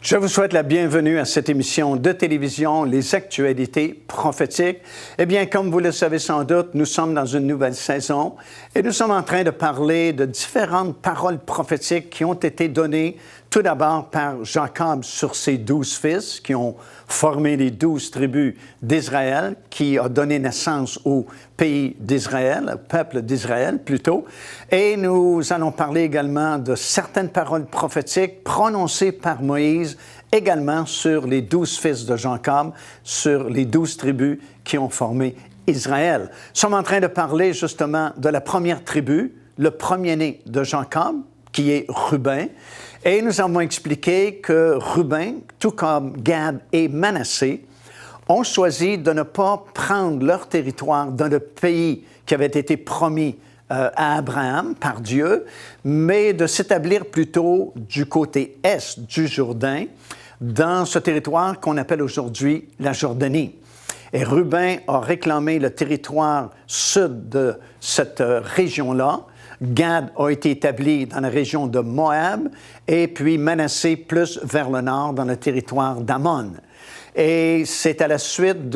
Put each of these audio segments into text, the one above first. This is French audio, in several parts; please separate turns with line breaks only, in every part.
Je vous souhaite la bienvenue à cette émission de télévision, Les Actualités prophétiques. Eh bien, comme vous le savez sans doute, nous sommes dans une nouvelle saison et nous sommes en train de parler de différentes paroles prophétiques qui ont été données tout d'abord par Jacob sur ses 12 fils qui ont formé les 12 tribus d'Israël, qui a donné naissance au pays d'Israël, au peuple d'Israël plutôt. Et nous allons parler également de certaines paroles prophétiques prononcées par Moïse également sur les 12 fils de Jacob, sur les 12 tribus qui ont formé Israël. Nous sommes en train de parler justement de la première tribu, le premier-né de Jacob, qui est Ruben. Et nous avons expliqué que Ruben, tout comme Gad et Manassé, ont choisi de ne pas prendre leur territoire dans le pays qui avait été promis à Abraham par Dieu, mais de s'établir plutôt du côté est du Jourdain, dans ce territoire qu'on appelle aujourd'hui la Jordanie. Et Ruben a réclamé le territoire sud de cette région-là. Gad a été établi dans la région de Moab et puis Manassé plus vers le nord dans le territoire d'Ammon. Et c'est à la suite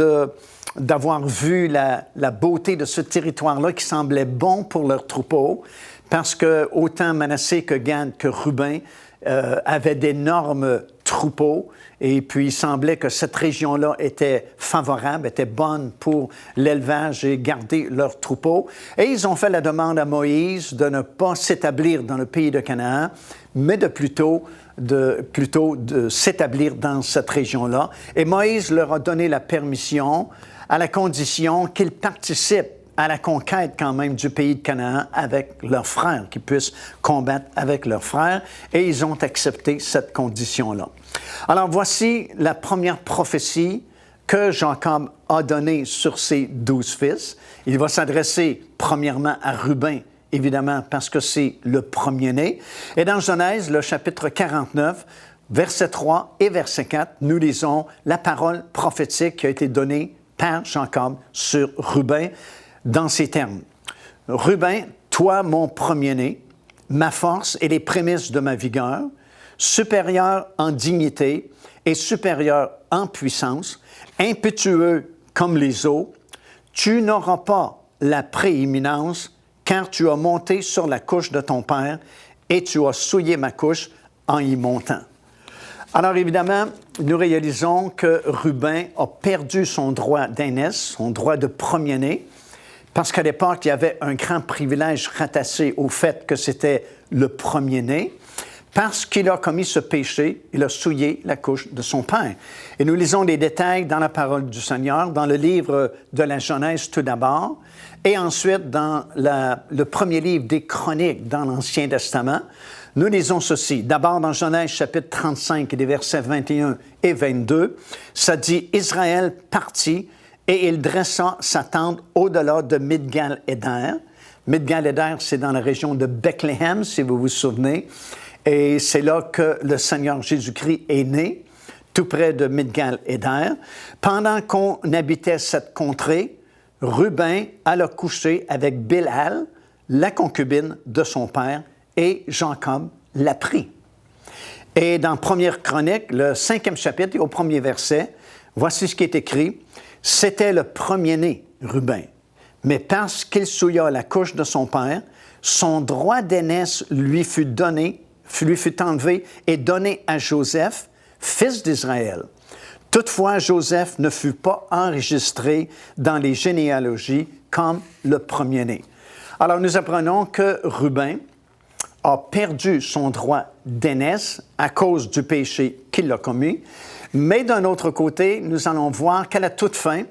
d'avoir vu la beauté de ce territoire-là qui semblait bon pour leurs troupeaux, parce que autant Manassé que Gad que Ruben avaient d'énormes troupeaux, et puis il semblait que cette région-là était favorable, était bonne pour l'élevage et garder leurs troupeaux. Et ils ont fait la demande à Moïse de ne pas s'établir dans le pays de Canaan, mais de plutôt de s'établir dans cette région-là. Et Moïse leur a donné la permission à la condition qu'ils participent à la conquête quand même du pays de Canaan avec leurs frères, qu'ils puissent combattre avec leurs frères, et ils ont accepté cette condition-là. Alors voici la première prophétie que Jacob a donnée sur ses 12 fils. Il va s'adresser premièrement à Ruben, évidemment, parce que c'est le premier-né. Et dans Genèse, le chapitre 49, verset 3 et verset 4, nous lisons la parole prophétique qui a été donnée par Jacob sur Ruben, dans ces termes. « Ruben, toi, mon premier-né, ma force et les prémices de ma vigueur, supérieur en dignité et supérieur en puissance, impétueux comme les eaux, tu n'auras pas la prééminence, car tu as monté sur la couche de ton père et tu as souillé ma couche en y montant. » Alors évidemment, nous réalisons que Ruben a perdu son droit d'aînesse, son droit de premier-né, parce qu'à l'époque, il y avait un grand privilège rattaché au fait que c'était le premier-né. Parce qu'il a commis ce péché, il a souillé la couche de son père. Et nous lisons les détails dans la parole du Seigneur, dans le livre de la Genèse tout d'abord, et ensuite dans le premier livre des Chroniques dans l'Ancien Testament. Nous lisons ceci. D'abord dans Genèse chapitre 35, des versets 21 et 22, ça dit « Israël partit, et il dressa sa tente au-delà de Midgal-Éder. » Midgal-Éder, c'est dans la région de Bethléem, si vous vous souvenez. Et c'est là que le Seigneur Jésus-Christ est né, tout près de Midgal-Éder. Pendant qu'on habitait cette contrée, Ruben alla coucher avec Bilhal, la concubine de son père, et Jacob l'apprit. Et dans 1 Chronique, le 5e chapitre, et au 1er verset, voici ce qui est écrit. « C'était le premier-né, Ruben, mais parce qu'il souilla la couche de son père, son droit d'aînesse lui fut enlevé et donné à Joseph, fils d'Israël. Toutefois, Joseph ne fut pas enregistré dans les généalogies comme le premier-né. » Alors, nous apprenons que Ruben a perdu son droit d'aînesse à cause du péché qu'il a commis, mais d'un autre côté, nous allons voir qu'à la toute fin,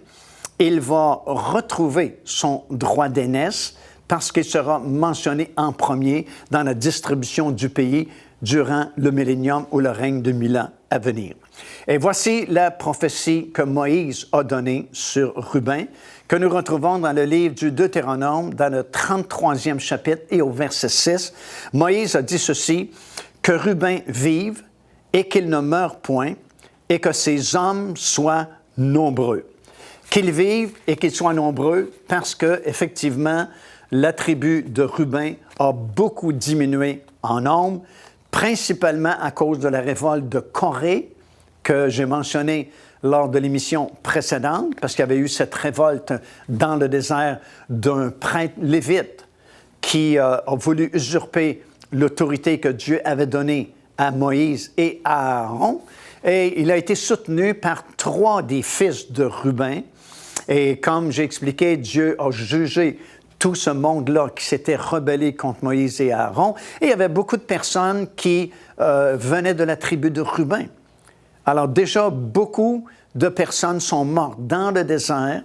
il va retrouver son droit d'aînesse parce qu'il sera mentionné en premier dans la distribution du pays durant le millénium ou le règne de 1000 ans à venir. Et voici la prophétie que Moïse a donnée sur Ruben, que nous retrouvons dans le livre du Deutéronome, dans le 33e chapitre et au verset 6. Moïse a dit ceci, « Que Ruben vive et qu'il ne meure point, et que ses hommes soient nombreux. » Qu'ils vivent et qu'ils soient nombreux parce que, effectivement, la tribu de Ruben a beaucoup diminué en nombre, principalement à cause de la révolte de Corée que j'ai mentionnée lors de l'émission précédente, parce qu'il y avait eu cette révolte dans le désert d'un prêtre lévite qui a voulu usurper l'autorité que Dieu avait donnée à Moïse et à Aaron. Et il a été soutenu par 3 des fils de Ruben. Et comme j'ai expliqué, Dieu a jugé tout ce monde-là qui s'était rebellé contre Moïse et Aaron. Et il y avait beaucoup de personnes qui venaient de la tribu de Ruben. Alors déjà, beaucoup de personnes sont mortes dans le désert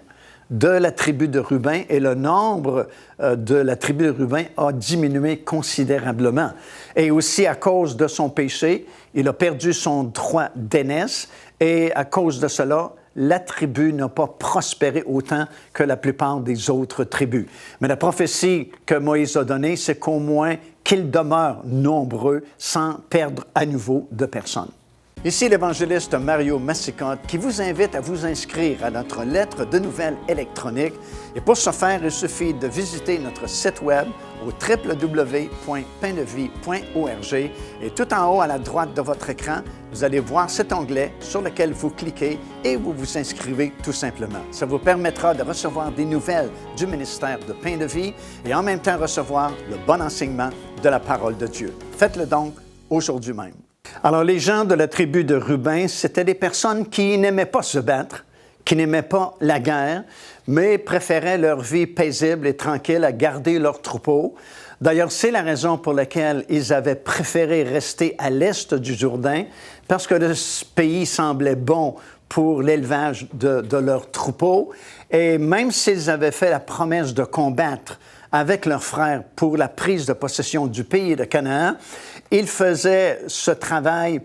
de la tribu de Ruben et le nombre de la tribu de Ruben a diminué considérablement. Et aussi à cause de son péché, il a perdu son droit d'aînesse et à cause de cela, la tribu n'a pas prospéré autant que la plupart des autres tribus. Mais la prophétie que Moïse a donnée, c'est qu'au moins qu'ils demeurent nombreux sans perdre à nouveau de personnes. Ici l'évangéliste Mario Massicotte qui vous invite à vous inscrire à notre lettre de nouvelles électronique. Et pour ce faire, il suffit de visiter notre site web au www.paindevie.org et tout en haut à la droite de votre écran, vous allez voir cet onglet sur lequel vous cliquez et vous vous inscrivez tout simplement. Ça vous permettra de recevoir des nouvelles du ministère de Pain de Vie et en même temps recevoir le bon enseignement de la parole de Dieu. Faites-le donc aujourd'hui même. Alors, les gens de la tribu de Ruben, c'était des personnes qui n'aimaient pas se battre, qui n'aimaient pas la guerre, mais préféraient leur vie paisible et tranquille à garder leur troupeau. D'ailleurs, c'est la raison pour laquelle ils avaient préféré rester à l'est du Jourdain, parce que le pays semblait bon pour l'élevage de leurs troupeaux. Et même s'ils avaient fait la promesse de combattre avec leurs frères pour la prise de possession du pays de Canaan, ils faisaient ce travail,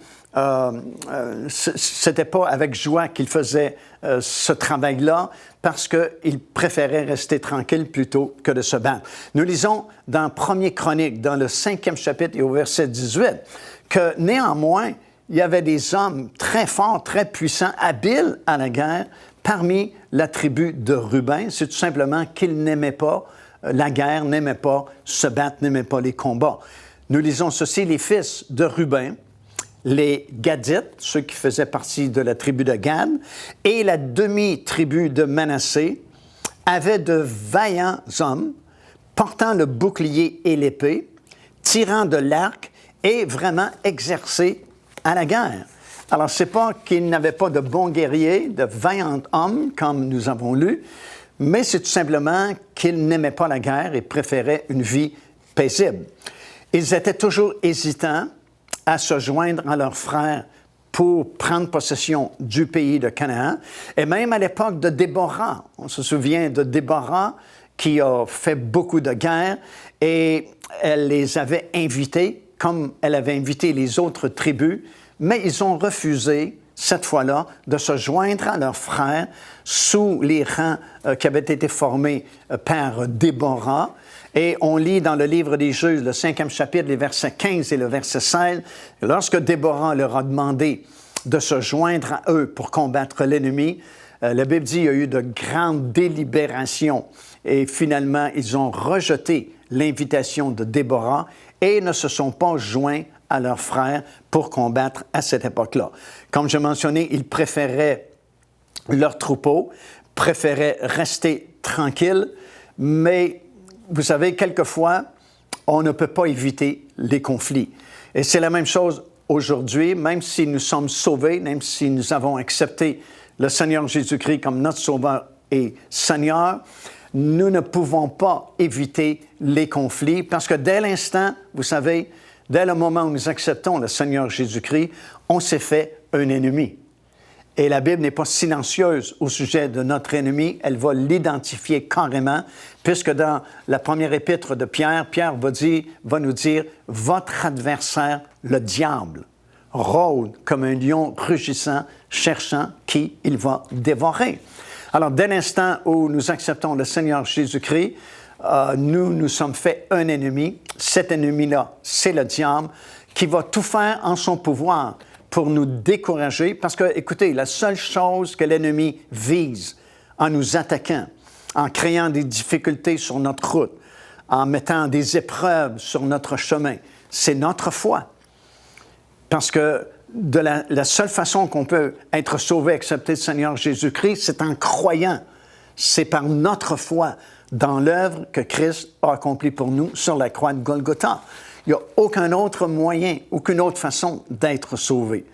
c'était pas avec joie qu'ils faisaient ce travail-là, parce qu'ils préféraient rester tranquilles plutôt que de se battre. Nous lisons dans 1er Chronique, dans le 5e chapitre et au verset 18, que néanmoins, il y avait des hommes très forts, très puissants, habiles à la guerre, parmi la tribu de Ruben. C'est tout simplement qu'ils n'aimaient pas la guerre, n'aimaient pas se battre, n'aimaient pas les combats. Nous lisons ceci, les fils de Ruben, les Gadites, ceux qui faisaient partie de la tribu de Gad, et la demi-tribu de Manassé, avaient de vaillants hommes, portant le bouclier et l'épée, tirant de l'arc et vraiment exercés à la guerre. Alors, ce n'est pas qu'ils n'avaient pas de bons guerriers, de vaillants hommes, comme nous avons lu, mais c'est tout simplement qu'ils n'aimaient pas la guerre et préféraient une vie paisible. Ils étaient toujours hésitants à se joindre à leurs frères pour prendre possession du pays de Canaan. Et même à l'époque de Déborah, on se souvient de Déborah qui a fait beaucoup de guerres et elle les avait invités, comme elle avait invité les autres tribus, mais ils ont refusé cette fois-là, de se joindre à leurs frères sous les rangs qui avaient été formés par Déborah. Et on lit dans le livre des Juges, le 5e chapitre, les versets 15 et le verset 16, lorsque Déborah leur a demandé de se joindre à eux pour combattre l'ennemi, la Bible dit qu'il y a eu de grandes délibérations et finalement, ils ont rejeté l'invitation de Déborah et ne se sont pas joints à leurs frères pour combattre à cette époque-là. Comme je mentionnais, ils préféraient leur troupeau, préféraient rester tranquilles, mais vous savez, quelquefois, on ne peut pas éviter les conflits. Et c'est la même chose aujourd'hui, même si nous sommes sauvés, même si nous avons accepté le Seigneur Jésus-Christ comme notre Sauveur et Seigneur, nous ne pouvons pas éviter les conflits parce que dès l'instant, vous savez, dès le moment où nous acceptons le Seigneur Jésus-Christ, on s'est fait un ennemi. Et la Bible n'est pas silencieuse au sujet de notre ennemi, elle va l'identifier carrément, puisque dans la première épître de Pierre, Pierre va nous dire « Votre adversaire, le diable, rôde comme un lion rugissant, cherchant qui il va dévorer. » Alors, dès l'instant où nous acceptons le Seigneur Jésus-Christ, nous sommes fait un ennemi. Cet ennemi-là, c'est le diable qui va tout faire en son pouvoir pour nous décourager. Parce que, écoutez, la seule chose que l'ennemi vise en nous attaquant, en créant des difficultés sur notre route, en mettant des épreuves sur notre chemin, c'est notre foi. Parce que la seule façon qu'on peut être sauvé, accepter le Seigneur Jésus-Christ, c'est en croyant. C'est par notre foi dans l'œuvre que Christ a accomplie pour nous sur la croix de Golgotha. Il n'y a aucun autre moyen, aucune autre façon d'être sauvé,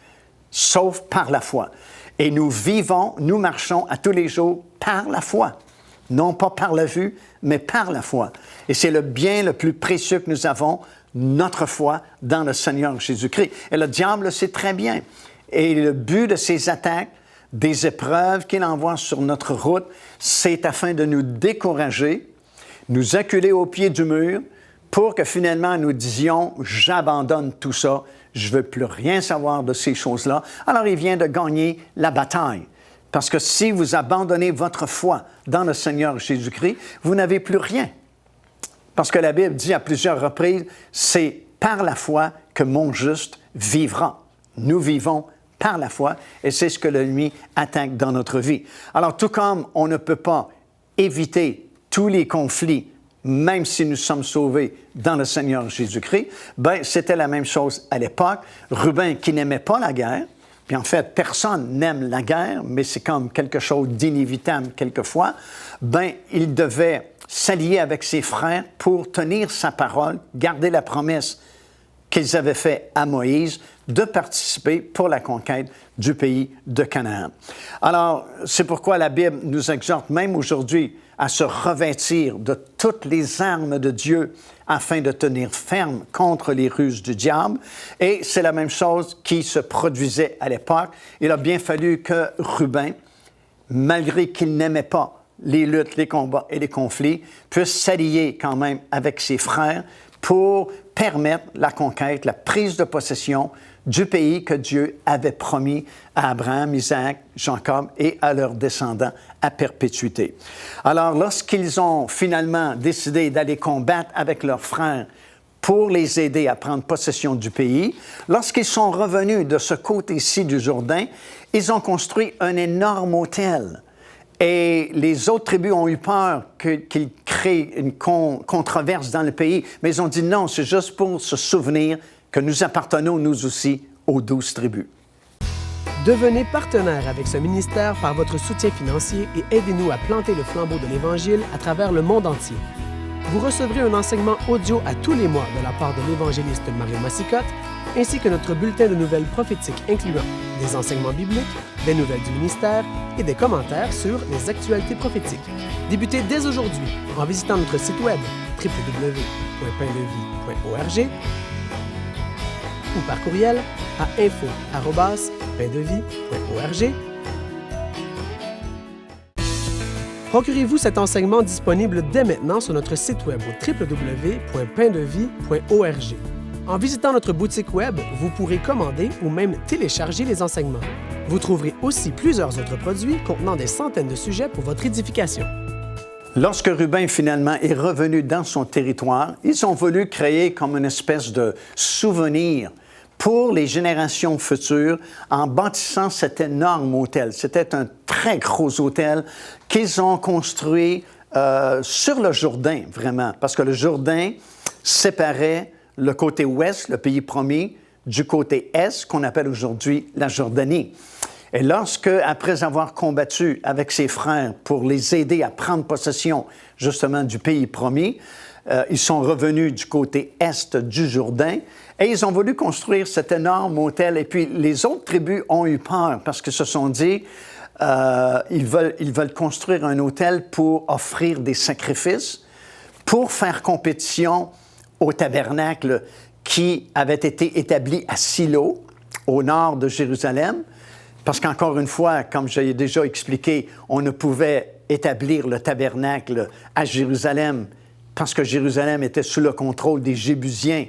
sauf par la foi. Et nous vivons, nous marchons à tous les jours par la foi. Non pas par la vue, mais par la foi. Et c'est le bien le plus précieux que nous avons, notre foi dans le Seigneur Jésus-Christ. Et le diable le sait très bien. Et le but de ses attaques, des épreuves qu'il envoie sur notre route, c'est afin de nous décourager, nous acculer au pied du mur, pour que finalement nous disions « J'abandonne tout ça, je ne veux plus rien savoir de ces choses-là ». Alors il vient de gagner la bataille. Parce que si vous abandonnez votre foi dans le Seigneur Jésus-Christ, vous n'avez plus rien. Parce que la Bible dit à plusieurs reprises, c'est par la foi que mon juste vivra. Nous vivons par la foi et c'est ce que l'ennemi attaque dans notre vie. Alors, tout comme on ne peut pas éviter tous les conflits, même si nous sommes sauvés dans le Seigneur Jésus-Christ, bien, c'était la même chose à l'époque. Ruben, qui n'aimait pas la guerre, puis en fait, personne n'aime la guerre, mais c'est comme quelque chose d'inévitable quelquefois, bien, il devait s'allier avec ses frères pour tenir sa parole, garder la promesse qu'ils avaient faite à Moïse de participer pour la conquête du pays de Canaan. Alors, c'est pourquoi la Bible nous exhorte même aujourd'hui à se revêtir de toutes les armes de Dieu afin de tenir ferme contre les ruses du diable. Et c'est la même chose qui se produisait à l'époque. Il a bien fallu que Ruben, malgré qu'il n'aimait pas les luttes, les combats et les conflits, puisse s'allier quand même avec ses frères pour permettre la conquête, la prise de possession du pays que Dieu avait promis à Abraham, Isaac, Jacob et à leurs descendants à perpétuité. Alors, lorsqu'ils ont finalement décidé d'aller combattre avec leurs frères pour les aider à prendre possession du pays, lorsqu'ils sont revenus de ce côté-ci du Jourdain, ils ont construit un énorme autel. Et les autres tribus ont eu peur qu'ils créent une controverse dans le pays, mais ils ont dit non, c'est juste pour se souvenir que nous appartenons, nous aussi, aux 12 tribus.
Devenez partenaire avec ce ministère par votre soutien financier et aidez-nous à planter le flambeau de l'Évangile à travers le monde entier. Vous recevrez un enseignement audio à tous les mois de la part de l'évangéliste Mario Massicotte, ainsi que notre bulletin de nouvelles prophétiques incluant des enseignements bibliques, des nouvelles du ministère et des commentaires sur les actualités prophétiques. Débutez dès aujourd'hui en visitant notre site web www.paindevie.org ou par courriel à info@paindevie.org. Procurez-vous cet enseignement disponible dès maintenant sur notre site web au www.paindevie.org. En visitant notre boutique web, vous pourrez commander ou même télécharger les enseignements. Vous trouverez aussi plusieurs autres produits contenant des centaines de sujets pour votre édification.
Lorsque Ruben finalement est revenu dans son territoire, ils ont voulu créer comme une espèce de souvenir pour les générations futures en bâtissant cet énorme hôtel. C'était un très gros hôtel qu'ils ont construit sur le Jourdain, vraiment, parce que le Jourdain séparait le côté ouest, le pays promis, du côté est, qu'on appelle aujourd'hui la Jordanie. Et lorsque, après avoir combattu avec ses frères pour les aider à prendre possession justement du pays promis, ils sont revenus du côté est du Jourdain et ils ont voulu construire cet énorme hôtel. Et puis les autres tribus ont eu peur parce qu'ils se sont dit, ils veulent construire un hôtel pour offrir des sacrifices, pour faire compétition au tabernacle qui avait été établi à Silo, au nord de Jérusalem, parce qu'encore une fois, comme j'ai déjà expliqué, on ne pouvait établir le tabernacle à Jérusalem parce que Jérusalem était sous le contrôle des Jébusiens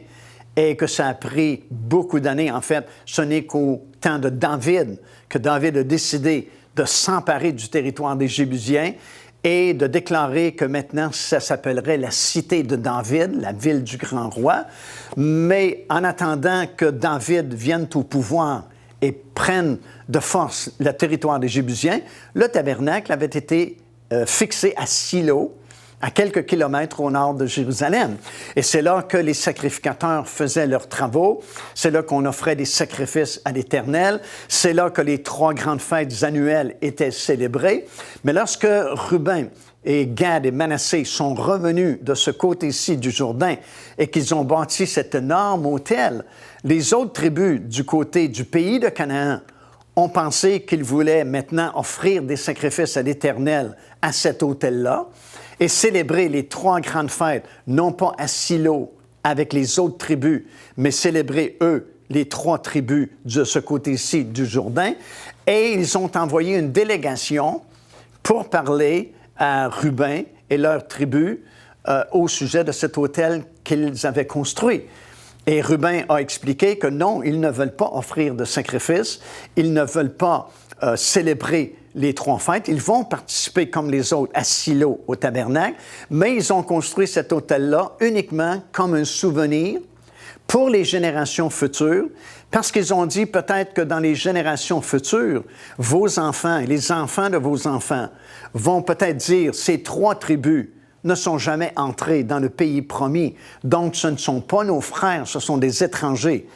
et que ça a pris beaucoup d'années. En fait, ce n'est qu'au temps de David que David a décidé de s'emparer du territoire des Jébusiens et de déclarer que maintenant, ça s'appellerait la cité de David, la ville du grand roi. Mais en attendant que David vienne au pouvoir et prenne de force le territoire des Jébusiens, le tabernacle avait été fixé à Silo, à quelques kilomètres au nord de Jérusalem. Et c'est là que les sacrificateurs faisaient leurs travaux. C'est là qu'on offrait des sacrifices à l'Éternel. C'est là que les 3 grandes fêtes annuelles étaient célébrées. Mais lorsque Ruben et Gad et Manassé sont revenus de ce côté-ci du Jourdain et qu'ils ont bâti cet énorme autel, les autres tribus du côté du pays de Canaan ont pensé qu'ils voulaient maintenant offrir des sacrifices à l'Éternel à cet autel-là et célébrer les 3 grandes fêtes, non pas à Silo avec les autres tribus, mais célébrer, eux, les 3 tribus de ce côté-ci du Jourdain. Et ils ont envoyé une délégation pour parler à Ruben et leur tribu au sujet de cet autel qu'ils avaient construit. Et Ruben a expliqué que non, ils ne veulent pas offrir de sacrifice, ils ne veulent pas célébrer les 3 fêtes, ils vont participer comme les autres à Silo au tabernacle, mais ils ont construit cet autel-là uniquement comme un souvenir pour les générations futures, parce qu'ils ont dit peut-être que dans les générations futures, vos enfants et les enfants de vos enfants vont peut-être dire ces 3 tribus ne sont jamais entrés dans le pays promis. Donc, ce ne sont pas nos frères, ce sont des étrangers.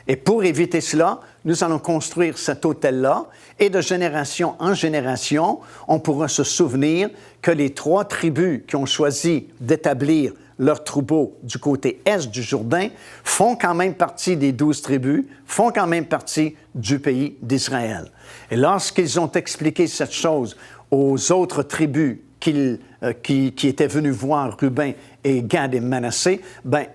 Et pour éviter cela, nous allons construire cet autel-là et de génération en génération, on pourra se souvenir que les 3 tribus qui ont choisi d'établir leur troupeau du côté est du Jourdain font quand même partie des 12 tribus, font quand même partie du pays d'Israël. Et lorsqu'ils ont expliqué cette chose aux autres tribus qui étaient venus voir Ruben et Gad et Manassé,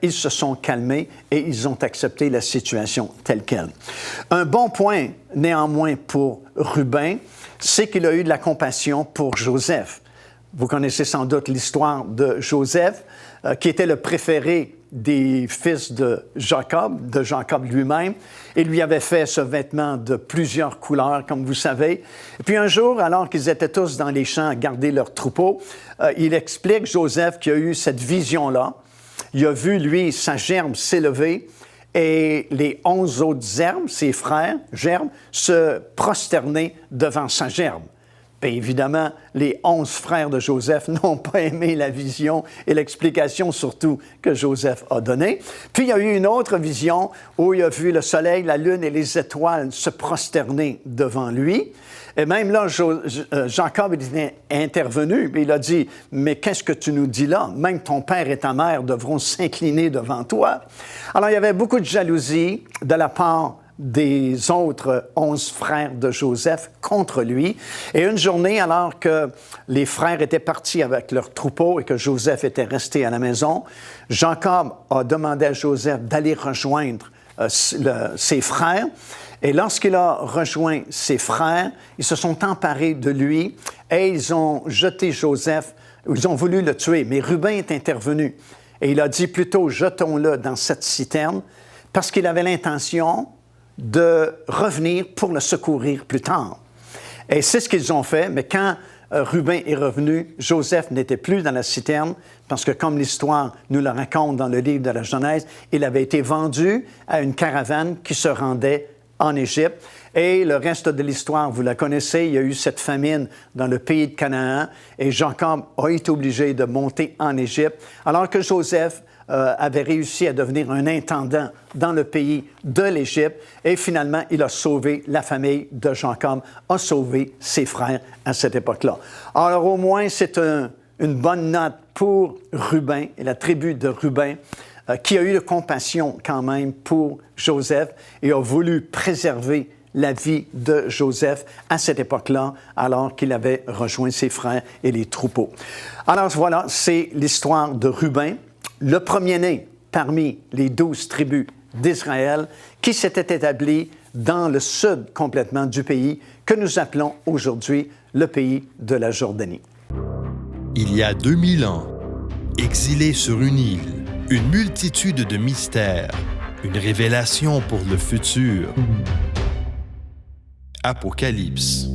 ils se sont calmés et ils ont accepté la situation telle qu'elle. Un bon point, néanmoins, pour Ruben, c'est qu'il a eu de la compassion pour Joseph. Vous connaissez sans doute l'histoire de Joseph, qui était le préféré des fils de Jacob lui-même. Il lui avait fait ce vêtement de plusieurs couleurs, comme vous savez. Et puis un jour, alors qu'ils étaient tous dans les champs à garder leurs troupeaux, il explique, Joseph, qu'il a eu cette vision-là. Il a vu, lui, sa gerbe s'élever et les 11 autres ses frères, gerbes, se prosterner devant sa gerbe. Bien évidemment, les 11 frères de Joseph n'ont pas aimé la vision et l'explication surtout que Joseph a donnée. Puis il y a eu une autre vision où il a vu le soleil, la lune et les étoiles se prosterner devant lui. Et même là, Jacob est intervenu, et il a dit, « Mais qu'est-ce que tu nous dis là? Même ton père et ta mère devront s'incliner devant toi. » Alors il y avait beaucoup de jalousie de la part des autres 11 frères de Joseph contre lui. Et une journée, alors que les frères étaient partis avec leurs troupeaux et que Joseph était resté à la maison, Jacob a demandé à Joseph d'aller rejoindre ses frères. Et lorsqu'il a rejoint ses frères, ils se sont emparés de lui et ils ont jeté Joseph, ils ont voulu le tuer. Mais Ruben est intervenu et il a dit plutôt, jetons-le dans cette citerne, parce qu'il avait l'intention de revenir pour le secourir plus tard. Et c'est ce qu'ils ont fait, mais quand Ruben est revenu, Joseph n'était plus dans la citerne, parce que comme l'histoire nous le raconte dans le livre de la Genèse, il avait été vendu à une caravane qui se rendait en Égypte. Et le reste de l'histoire, vous la connaissez, il y a eu cette famine dans le pays de Canaan, et Jacob a été obligé de monter en Égypte, alors que Joseph avait réussi à devenir un intendant dans le pays de l'Égypte et finalement, il a sauvé la famille de Jacob, a sauvé ses frères à cette époque-là. Alors au moins, c'est une bonne note pour Ruben et la tribu de Ruben qui a eu de compassion quand même pour Joseph et a voulu préserver la vie de Joseph à cette époque-là, alors qu'il avait rejoint ses frères et les troupeaux. Alors voilà, c'est l'histoire de Ruben, le premier-né parmi les 12 tribus d'Israël qui s'était établi dans le sud complètement du pays que nous appelons aujourd'hui le pays de la Jordanie.
Il y a 2000 ans, exilé sur une île, une multitude de mystères, une révélation pour le futur. Apocalypse.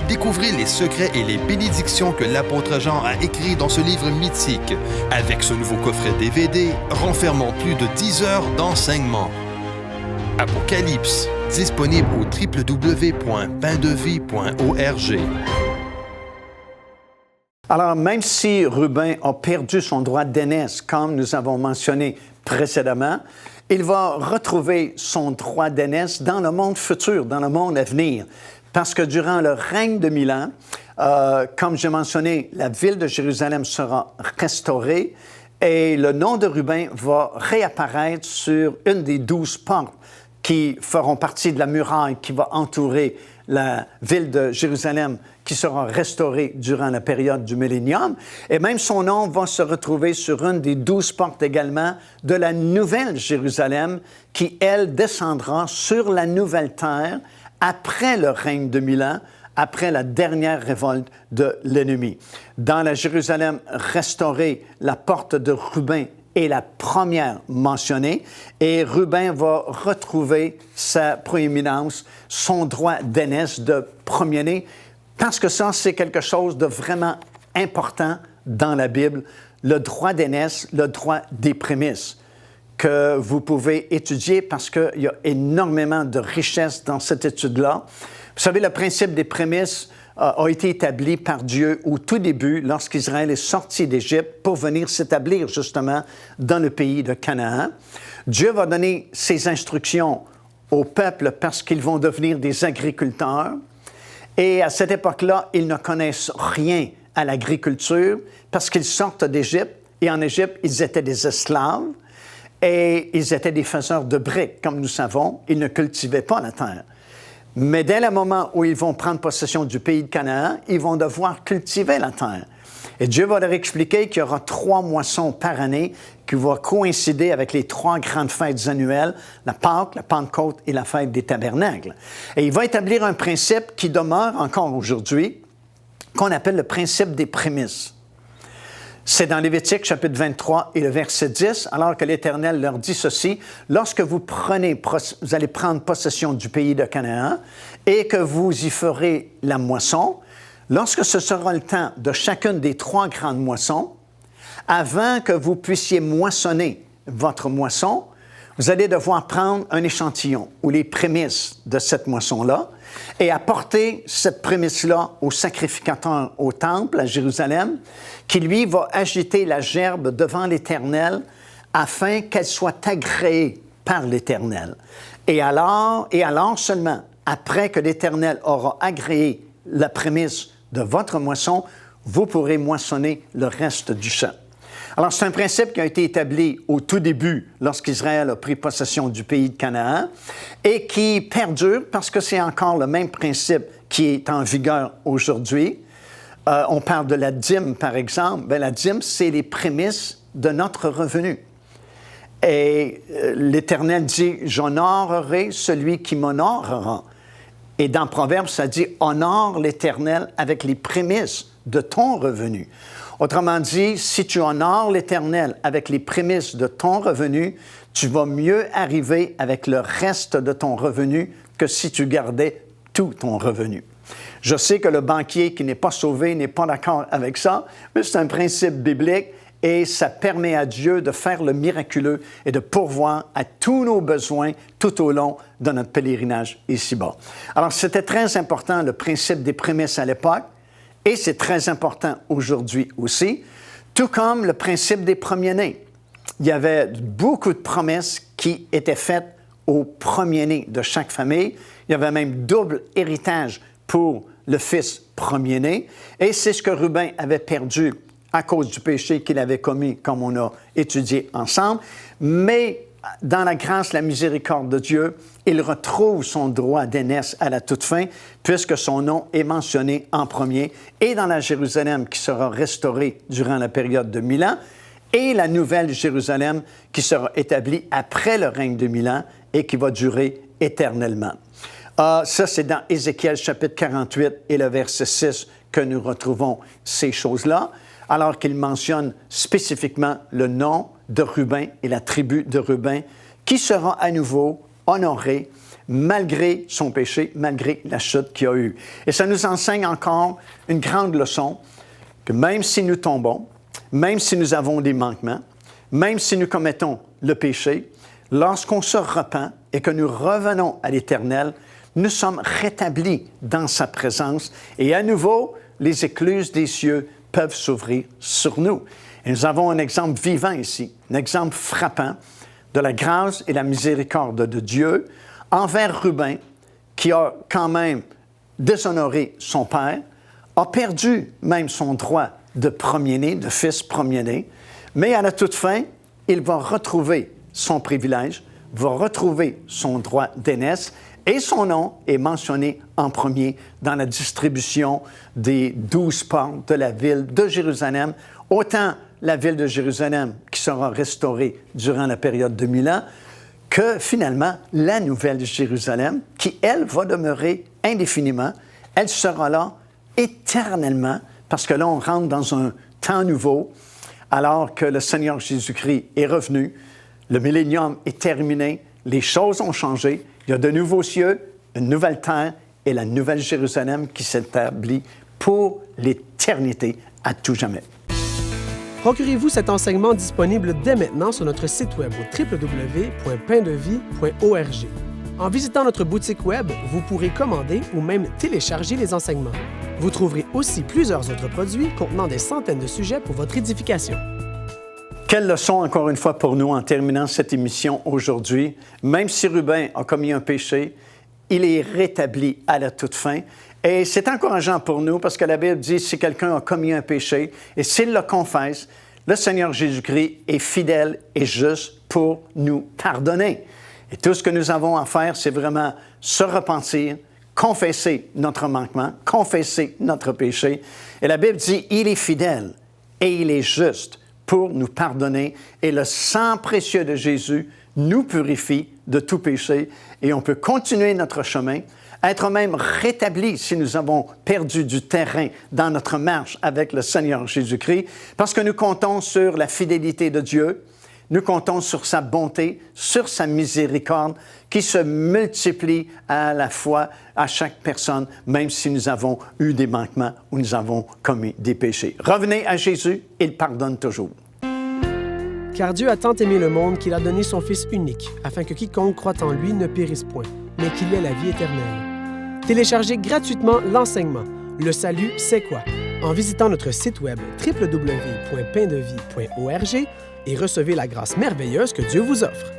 Découvrez les secrets et les bénédictions que l'apôtre Jean a écrits dans ce livre mythique. Avec ce nouveau coffret DVD, renfermant plus de 10 heures d'enseignement. Apocalypse, disponible au www.paindevie.org.
Alors, même si Ruben a perdu son droit d'aînesse, comme nous avons mentionné précédemment, il va retrouver son droit d'aînesse dans le monde futur, dans le monde à venir. Parce que durant le règne de 1000 ans, comme j'ai mentionné, la ville de Jérusalem sera restaurée et le nom de Ruben va réapparaître sur une des 12 portes qui feront partie de la muraille qui va entourer la ville de Jérusalem qui sera restaurée durant la période du millénium. Et même son nom va se retrouver sur une des 12 portes également de la nouvelle Jérusalem qui, elle, descendra sur la nouvelle terre après le règne de 1000 ans, après la dernière révolte de l'ennemi. Dans la Jérusalem restaurée, la porte de Ruben est la première mentionnée et Ruben va retrouver sa proéminence, son droit d'aînesse de premier-né, parce que ça, c'est quelque chose de vraiment important dans la Bible, le droit d'aînesse, le droit des prémices, que vous pouvez étudier parce qu'il y a énormément de richesse dans cette étude-là. Vous savez, le principe des prémices a été établi par Dieu au tout début, lorsqu'Israël est sorti d'Égypte pour venir s'établir justement dans le pays de Canaan. Dieu va donner ses instructions au peuple parce qu'ils vont devenir des agriculteurs. Et à cette époque-là, ils ne connaissent rien à l'agriculture parce qu'ils sortent d'Égypte. Et en Égypte, ils étaient des esclaves et ils étaient des faiseurs de briques, comme nous savons. Ils ne cultivaient pas la terre. Mais dès le moment où ils vont prendre possession du pays de Canaan, ils vont devoir cultiver la terre. Et Dieu va leur expliquer qu'il y aura 3 moissons par année qui vont coïncider avec les 3 grandes fêtes annuelles, la Pâque, la Pentecôte et la fête des Tabernacles. Et il va établir un principe qui demeure encore aujourd'hui, qu'on appelle le principe des prémices. C'est dans Lévitique, chapitre 23 et le verset 10, alors que l'Éternel leur dit ceci, « Lorsque vous allez prendre possession du pays de Canaan et que vous y ferez la moisson, lorsque ce sera le temps de chacune des 3 grandes moissons, avant que vous puissiez moissonner votre moisson, vous allez devoir prendre un échantillon ou les prémices de cette moisson-là et apporter cette prémisse-là au sacrificateur au temple à Jérusalem, qui lui va agiter la gerbe devant l'Éternel afin qu'elle soit agréée par l'Éternel. Et alors seulement, après que l'Éternel aura agréé la prémisse de votre moisson, vous pourrez moissonner le reste du champ. Alors, c'est un principe qui a été établi au tout début, lorsqu'Israël a pris possession du pays de Canaan, et qui perdure parce que c'est encore le même principe qui est en vigueur aujourd'hui. On parle de la dîme, par exemple. Bien, la dîme, c'est les prémices de notre revenu. Et l'Éternel dit, « J'honorerai celui qui m'honorera ». Et dans Proverbe, ça dit, « Honore l'Éternel avec les prémices de ton revenu ». Autrement dit, si tu honores l'Éternel avec les prémices de ton revenu, tu vas mieux arriver avec le reste de ton revenu que si tu gardais tout ton revenu. Je sais que le banquier qui n'est pas sauvé n'est pas d'accord avec ça, mais c'est un principe biblique et ça permet à Dieu de faire le miraculeux et de pourvoir à tous nos besoins tout au long de notre pèlerinage ici-bas. Alors, c'était très important, le principe des prémices à l'époque. Et c'est très important aujourd'hui aussi, tout comme le principe des premiers-nés. Il y avait beaucoup de promesses qui étaient faites aux premiers-nés de chaque famille. Il y avait même double héritage pour le fils premier-né. Et c'est ce que Ruben avait perdu à cause du péché qu'il avait commis, comme on a étudié ensemble. Mais dans la grâce, la miséricorde de Dieu, il retrouve son droit d'aînesse à la toute fin, puisque son nom est mentionné en premier, et dans la Jérusalem qui sera restaurée durant la période de 1000 ans, et la nouvelle Jérusalem qui sera établie après le règne de 1000 ans et qui va durer éternellement. Ça, c'est dans Ézéchiel chapitre 48 et le verset 6 que nous retrouvons ces choses-là, alors qu'il mentionne spécifiquement le nom de Ruben et la tribu de Ruben, qui sera à nouveau honoré malgré son péché, malgré la chute qu'il y a eu. Et ça nous enseigne encore une grande leçon, que même si nous tombons, même si nous avons des manquements, même si nous commettons le péché, lorsqu'on se repent et que nous revenons à l'Éternel, nous sommes rétablis dans sa présence et à nouveau, les écluses des cieux peuvent s'ouvrir sur nous. Et nous avons un exemple vivant ici, un exemple frappant de la grâce et la miséricorde de Dieu envers Ruben, qui a quand même déshonoré son père, a perdu même son droit de premier-né, de fils premier-né, mais à la toute fin, il va retrouver son privilège, va retrouver son droit d'aînesse, et son nom est mentionné en premier dans la distribution des 12 portes de la ville de Jérusalem, autant la ville de Jérusalem qui sera restaurée durant la période de 1000 ans, que finalement la nouvelle Jérusalem, qui, elle, va demeurer indéfiniment, elle sera là éternellement, parce que là, on rentre dans un temps nouveau, alors que le Seigneur Jésus-Christ est revenu, le millénium est terminé, les choses ont changé, il y a de nouveaux cieux, une nouvelle terre et la nouvelle Jérusalem qui s'établit pour l'éternité à tout jamais.
Procurez-vous cet enseignement disponible dès maintenant sur notre site web au www.paindevie.org. En visitant notre boutique web, vous pourrez commander ou même télécharger les enseignements. Vous trouverez aussi plusieurs autres produits contenant des centaines de sujets pour votre édification.
Quelle leçon, encore une fois, pour nous en terminant cette émission aujourd'hui. Même si Ruben a commis un péché, il est rétabli à la toute fin. Et c'est encourageant pour nous parce que la Bible dit si quelqu'un a commis un péché et s'il le confesse, le Seigneur Jésus-Christ est fidèle et juste pour nous pardonner. Et tout ce que nous avons à faire, c'est vraiment se repentir, confesser notre manquement, confesser notre péché. Et la Bible dit il est fidèle et il est juste pour nous pardonner. Et le sang précieux de Jésus nous purifie de tout péché et on peut continuer notre chemin, être même rétabli si nous avons perdu du terrain dans notre marche avec le Seigneur Jésus-Christ, parce que nous comptons sur la fidélité de Dieu, nous comptons sur sa bonté, sur sa miséricorde qui se multiplie à la fois à chaque personne, même si nous avons eu des manquements ou nous avons commis des péchés. Revenez à Jésus, il pardonne toujours.
Car Dieu a tant aimé le monde qu'il a donné son Fils unique, afin que quiconque croit en lui ne périsse point, mais qu'il ait la vie éternelle. Téléchargez gratuitement l'enseignement « Le salut, c'est quoi ?» en visitant notre site web www.paindevie.org et recevez la grâce merveilleuse que Dieu vous offre.